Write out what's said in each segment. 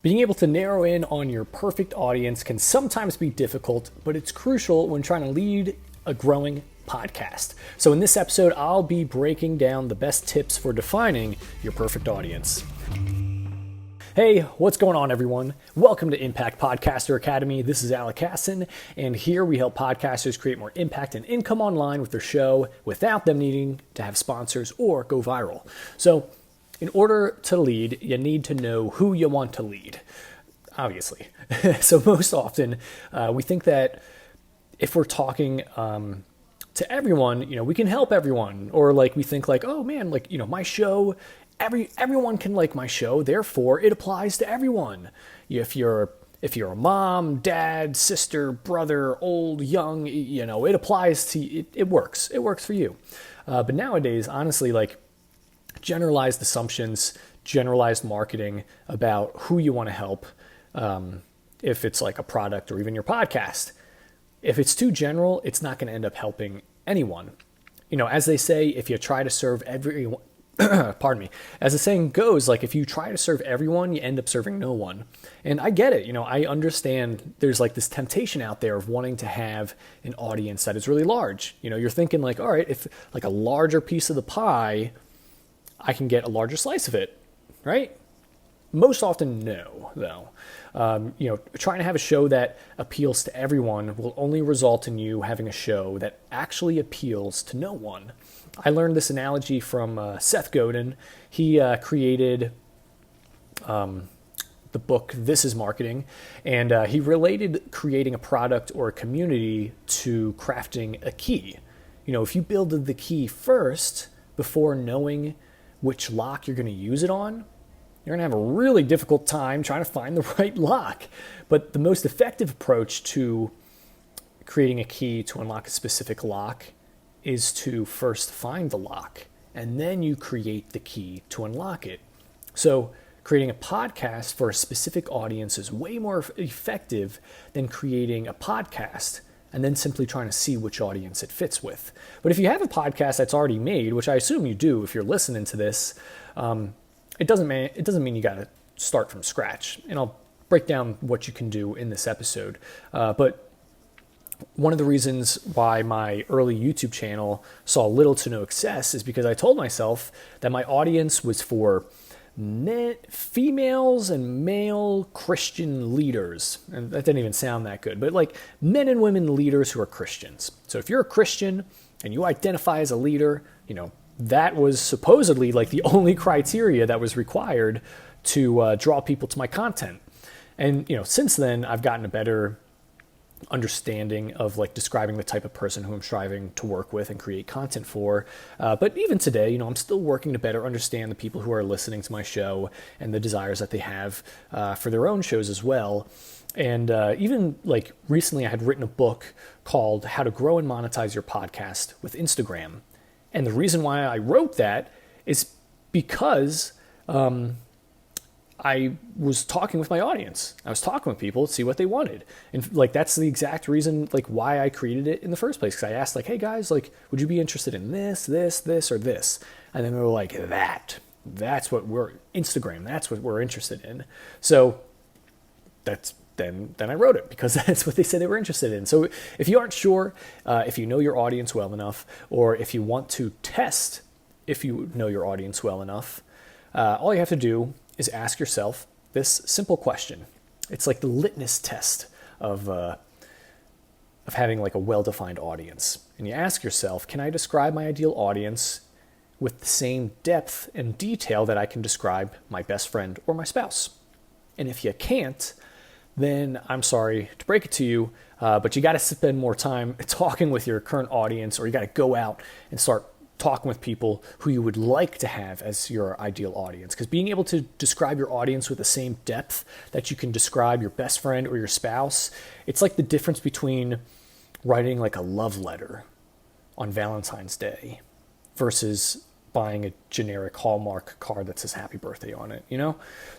Being able to narrow in on your perfect audience can sometimes be difficult, but it's crucial when trying to lead a growing podcast. So in this episode, I'll be breaking down the best tips for defining your perfect audience. Hey, what's going on, everyone? Welcome to Impact Podcaster Academy. This is Alec Hassan, and here we help podcasters create more impact and income online with their show without them needing to have sponsors or go viral. So in order to lead, you need to know who you want to lead, obviously. So most often, we think that if we're talking to everyone, we can help everyone. Or like we think like, oh man, like, my show, everyone can like my show, therefore it applies to everyone. If you're a mom, dad, sister, brother, old, young, it applies to you. It works. It works for you. But nowadays, honestly, like, generalized assumptions, generalized marketing about who you want to help, if it's like a product or even your podcast. If it's too general, it's not going to end up helping anyone. As they say, if you try to serve everyone, pardon me, as the saying goes, like if you try to serve everyone, you end up serving no one. And I get it. I understand there's like this temptation out there of wanting to have an audience that is really large. You're thinking like, all right, if like a larger piece of the pie, I can get a larger slice of it, right? Most often, no, though. Trying to have a show that appeals to everyone will only result in you having a show that actually appeals to no one. I learned this analogy from Seth Godin. He created the book This Is Marketing, and he related creating a product or a community to crafting a key. If you build the key first before knowing which lock you're going to use it on, you're going to have a really difficult time trying to find the right lock. But the most effective approach to creating a key to unlock a specific lock is to first find the lock, and then you create the key to unlock it. So creating a podcast for a specific audience is way more effective than creating a podcast and then simply trying to see which audience it fits with. But if you have a podcast that's already made, which I assume you do if you're listening to this, it doesn't mean you got to start from scratch. And I'll break down what you can do in this episode. But one of the reasons why my early YouTube channel saw little to no success is because I told myself that my audience was for females and male Christian leaders. And that didn't even sound that good, but like men and women leaders who are Christians. So if you're a Christian and you identify as a leader, that was supposedly like the only criteria that was required to draw people to my content. And, since then I've gotten a better understanding of like describing the type of person who I'm striving to work with and create content for. But even today, I'm still working to better understand the people who are listening to my show and the desires that they have for their own shows as well. And even like recently I had written a book called How to Grow and Monetize Your Podcast with Instagram. And the reason why I wrote that is because I was talking with my audience. I was talking with people to see what they wanted. And like, that's the exact reason, like why I created it in the first place. Cause I asked like, hey guys, like, would you be interested in this, or this? And then they were like, that's what Instagram, that's what we're interested in. So then I wrote it because that's what they said they were interested in. So if you aren't sure, if you know your audience well enough, or if you want to test if you know your audience well enough, all you have to do is ask yourself this simple question. It's like the litmus test of having like a well-defined audience. And you ask yourself, can I describe my ideal audience with the same depth and detail that I can describe my best friend or my spouse? And if you can't, then I'm sorry to break it to you, but you got to spend more time talking with your current audience, or you got to go out and start talking with people who you would like to have as your ideal audience. Because being able to describe your audience with the same depth that you can describe your best friend or your spouse, it's like the difference between writing like a love letter on Valentine's Day versus buying a generic Hallmark card that says happy birthday on it,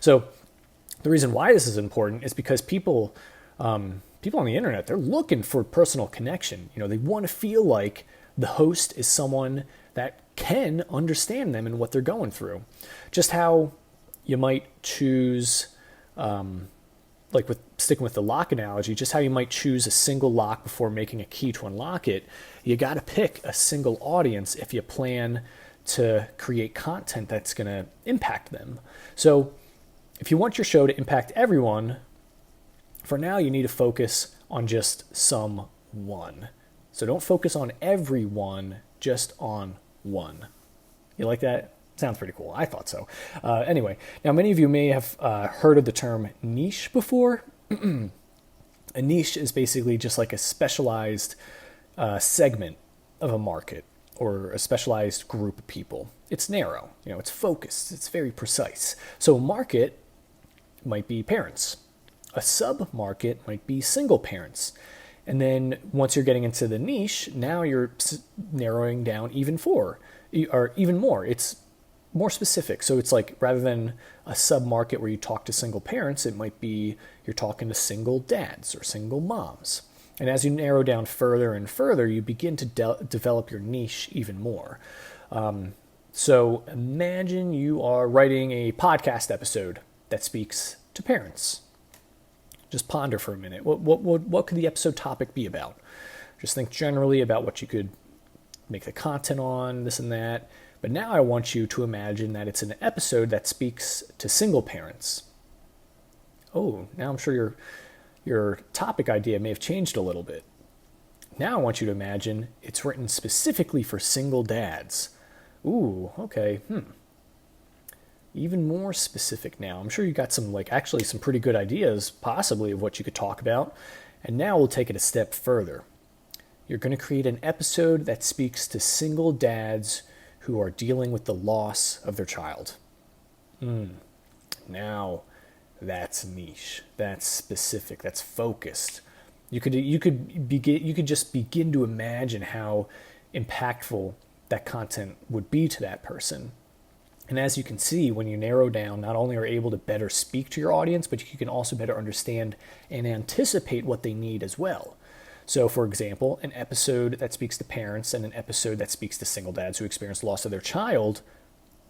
So the reason why this is important is because people on the internet, they're looking for personal connection. They want to feel like the host is someone that can understand them and what they're going through. Just how you might choose like with sticking with the lock analogy, just how you might choose a single lock before making a key to unlock it, you got to pick a single audience if you plan to create content that's going to impact them. So if you want your show to impact everyone, for now you need to focus on just someone. So don't focus on everyone, just on one. You like that? Sounds pretty cool. I thought so. Anyway, now many of you may have heard of the term niche before. A niche is basically just like a specialized segment of a market or a specialized group of people. It's narrow, it's focused, it's very precise. So a market might be parents. A sub-market might be single parents. And then once you're getting into the niche, now you're narrowing down even more. It's more specific. So it's like rather than a sub-market where you talk to single parents, it might be you're talking to single dads or single moms. And as you narrow down further and further, you begin to develop your niche even more. So imagine you are writing a podcast episode that speaks to parents. Just ponder for a minute. What could the episode topic be about? Just think generally about what you could make the content on, this and that. But now I want you to imagine that it's an episode that speaks to single parents. Oh, now I'm sure your topic idea may have changed a little bit. Now I want you to imagine it's written specifically for single dads. Ooh, okay. Even more specific now. I'm sure you got some pretty good ideas possibly of what you could talk about. And now we'll take it a step further. You're going to create an episode that speaks to single dads who are dealing with the loss of their child. Now that's niche. That's specific. That's focused. You could just begin to imagine how impactful that content would be to that person. And as you can see, when you narrow down, not only are you able to better speak to your audience, but you can also better understand and anticipate what they need as well. So, for example, an episode that speaks to parents and an episode that speaks to single dads who experience loss of their child,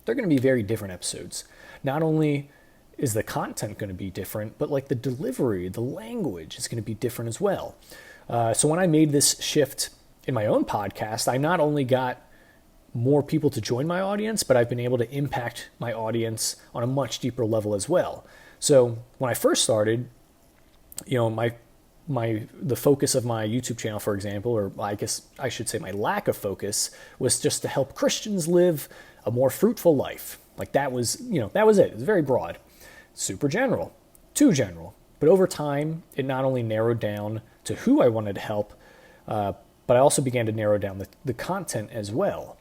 they're going to be very different episodes. Not only is the content going to be different, but like the delivery, the language is going to be different as well. So when I made this shift in my own podcast, I not only got more people to join my audience, but I've been able to impact my audience on a much deeper level as well. So when I first started, the focus of my YouTube channel, for example, or I guess I should say my lack of focus, was just to help Christians live a more fruitful life. Like that was it. It was very broad, super general, too general. But over time, it not only narrowed down to who I wanted to help, but I also began to narrow down the content as well.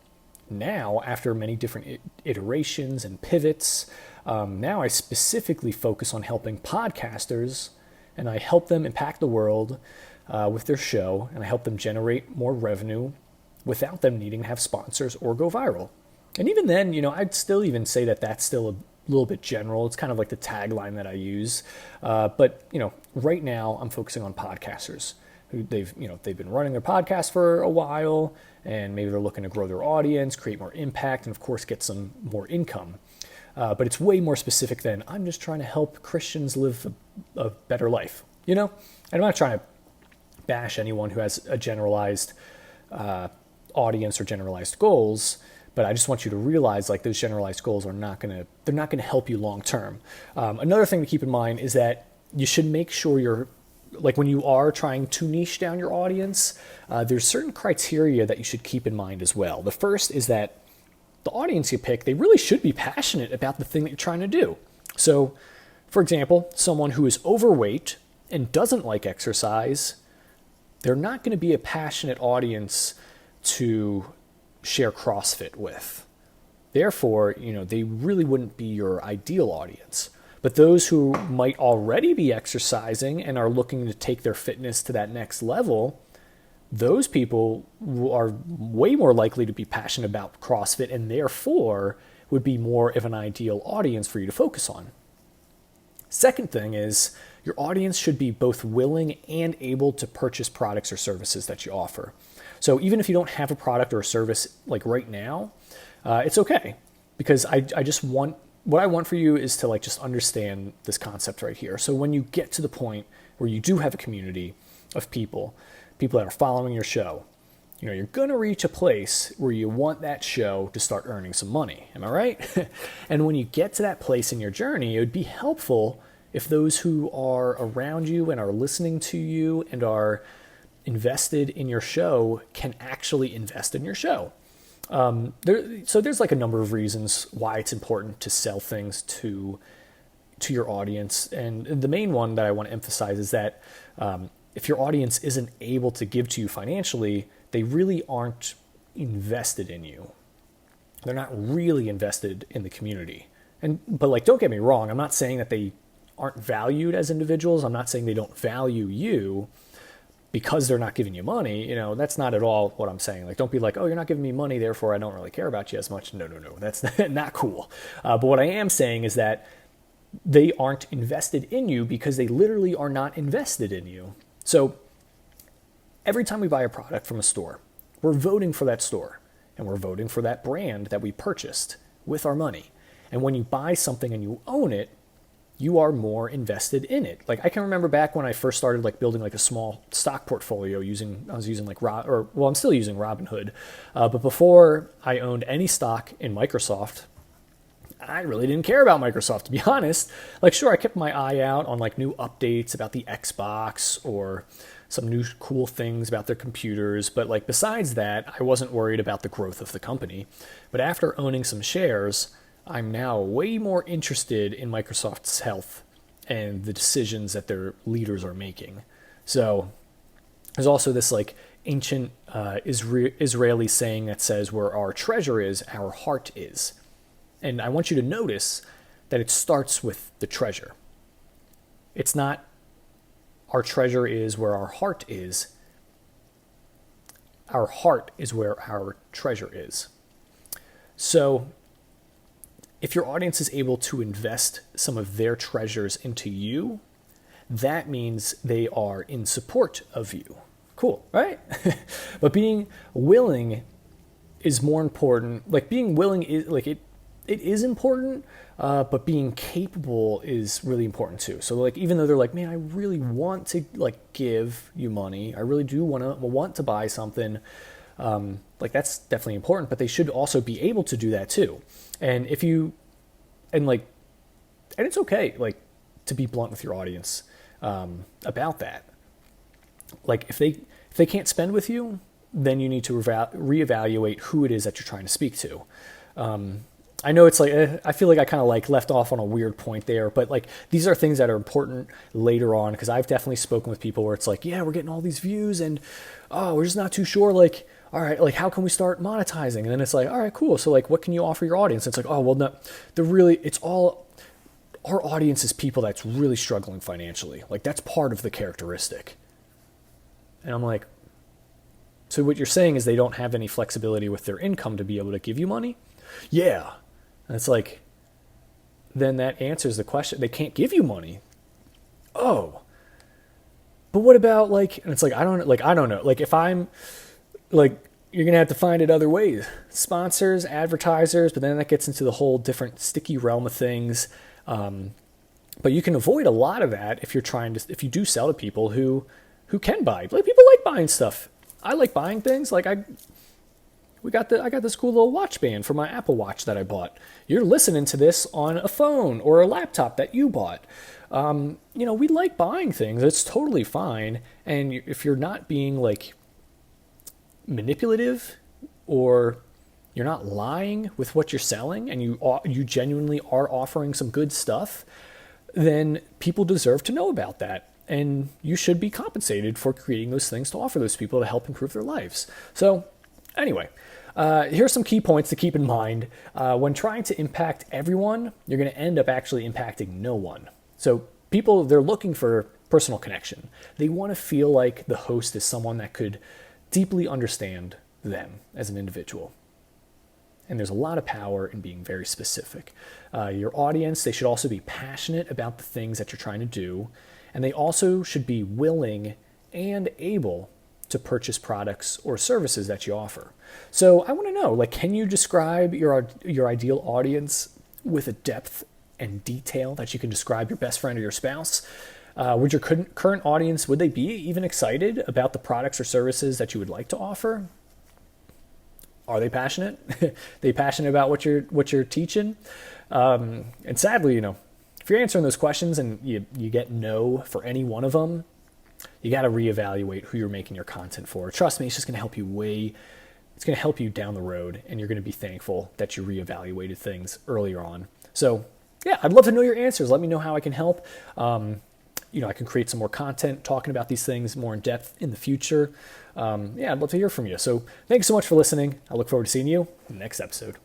Now, after many different iterations and pivots, now I specifically focus on helping podcasters, and I help them impact the world with their show, and I help them generate more revenue without them needing to have sponsors or go viral. And even then, I'd still even say that that's still a little bit general. It's kind of like the tagline that I use. But right now I'm focusing on podcasters who they've been running their podcast for a while, and maybe they're looking to grow their audience, create more impact, and of course get some more income. But it's way more specific than I'm just trying to help Christians live a better life. And I'm not trying to bash anyone who has a generalized audience or generalized goals, but I just want you to realize like those generalized goals are not going to help you long term. Another thing to keep in mind is that you should make sure when you are trying to niche down your audience, there's certain criteria that you should keep in mind as well. The first is that the audience you pick, they really should be passionate about the thing that you're trying to do. So, for example, someone who is overweight and doesn't like exercise, they're not going to be a passionate audience to share CrossFit with. Therefore, they really wouldn't be your ideal audience. But those who might already be exercising and are looking to take their fitness to that next level, those people are way more likely to be passionate about CrossFit and therefore would be more of an ideal audience for you to focus on. Second thing is your audience should be both willing and able to purchase products or services that you offer. So even if you don't have a product or a service like right now, it's okay, because I just want what I want for you is to like just understand this concept right here. So when you get to the point where you do have a community of people that are following your show, you're going to reach a place where you want that show to start earning some money. Am I right? And when you get to that place in your journey, it would be helpful if those who are around you and are listening to you and are invested in your show can actually invest in your show. So there's like a number of reasons why it's important to sell things to your audience. And the main one that I want to emphasize is that if your audience isn't able to give to you financially, they really aren't invested in you. They're not really invested in the community. But like, don't get me wrong. I'm not saying that they aren't valued as individuals. I'm not saying they don't value you because they're not giving you money. That's not at all what I'm saying. Like, don't be like, oh, you're not giving me money, therefore I don't really care about you as much. No. That's not cool. But what I am saying is that they aren't invested in you because they literally are not invested in you. So every time we buy a product from a store, we're voting for that store and we're voting for that brand that we purchased with our money. And when you buy something and you own it, you are more invested in it. Like, I can remember back when I first started like building like a small stock portfolio I'm still using Robinhood. But before I owned any stock in Microsoft, I really didn't care about Microsoft, to be honest. Like, sure, I kept my eye out on like new updates about the Xbox or some new cool things about their computers. But like, besides that, I wasn't worried about the growth of the company. But after owning some shares, I'm now way more interested in Microsoft's health and the decisions that their leaders are making. So there's also this like ancient Israeli saying that says, where our treasure is, our heart is. And I want you to notice that it starts with the treasure. It's not our treasure is where our heart is. Our heart is where our treasure is. So if your audience is able to invest some of their treasures into you, that means they are in support of you. Cool, right? But being willing is more important. Like, being willing is like it is important, but being capable is really important too. So like, even though they're like, man, I really want to like give you money, I really do want to buy something, like that's definitely important, but they should also be able to do that too. And and it's okay, like, to be blunt with your audience about that. Like, if they can't spend with you, then you need to reevaluate who it is that you're trying to speak to. I know it's like, I feel like I kind of like left off on a weird point there, but like, these are things that are important later on, because I've definitely spoken with people where it's like, yeah, we're getting all these views and, oh, we're just not too sure, like, all right, like, how can we start monetizing? And then it's like, all right, cool. So like, what can you offer your audience? It's like, oh, well, no, our audience is people that's really struggling financially. Like, that's part of the characteristic. And I'm like, so what you're saying is they don't have any flexibility with their income to be able to give you money? Yeah. And it's like, then that answers the question. They can't give you money. Oh, but what about like, and it's like, I don't know. Like, if I'm like, you're going to have to find it other ways. Sponsors, advertisers, but then that gets into the whole different sticky realm of things. But you can avoid a lot of that if if you do sell to people who can buy. Like, people like buying stuff. I like buying things. Like, I got this cool little watch band for my Apple Watch that I bought. You're listening to this on a phone or a laptop that you bought. We like buying things. It's totally fine. And if you're not being like manipulative, or you're not lying with what you're selling, and you genuinely are offering some good stuff, then people deserve to know about that. And you should be compensated for creating those things to offer those people to help improve their lives. So anyway, here's some key points to keep in mind. When trying to impact everyone, you're going to end up actually impacting no one. So people, they're looking for personal connection. They want to feel like the host is someone that could deeply understand them as an individual. And there's a lot of power in being very specific. Your audience, they should also be passionate about the things that you're trying to do. And they also should be willing and able to purchase products or services that you offer. So I want to know, like, can you describe your ideal audience with a depth and detail that you can describe your best friend or your spouse? Would your current audience, would they be even excited about the products or services that you would like to offer? Are they passionate? They passionate about what you're teaching? And sadly, if you're answering those questions and you get no for any one of them, you got to reevaluate who you're making your content for. Trust me, it's just going to help you it's going to help you down the road, and you're going to be thankful that you reevaluated things earlier on. So yeah, I'd love to know your answers. Let me know how I can help. I can create some more content talking about these things more in depth in the future. I'd love to hear from you. So thanks so much for listening. I look forward to seeing you in the next episode.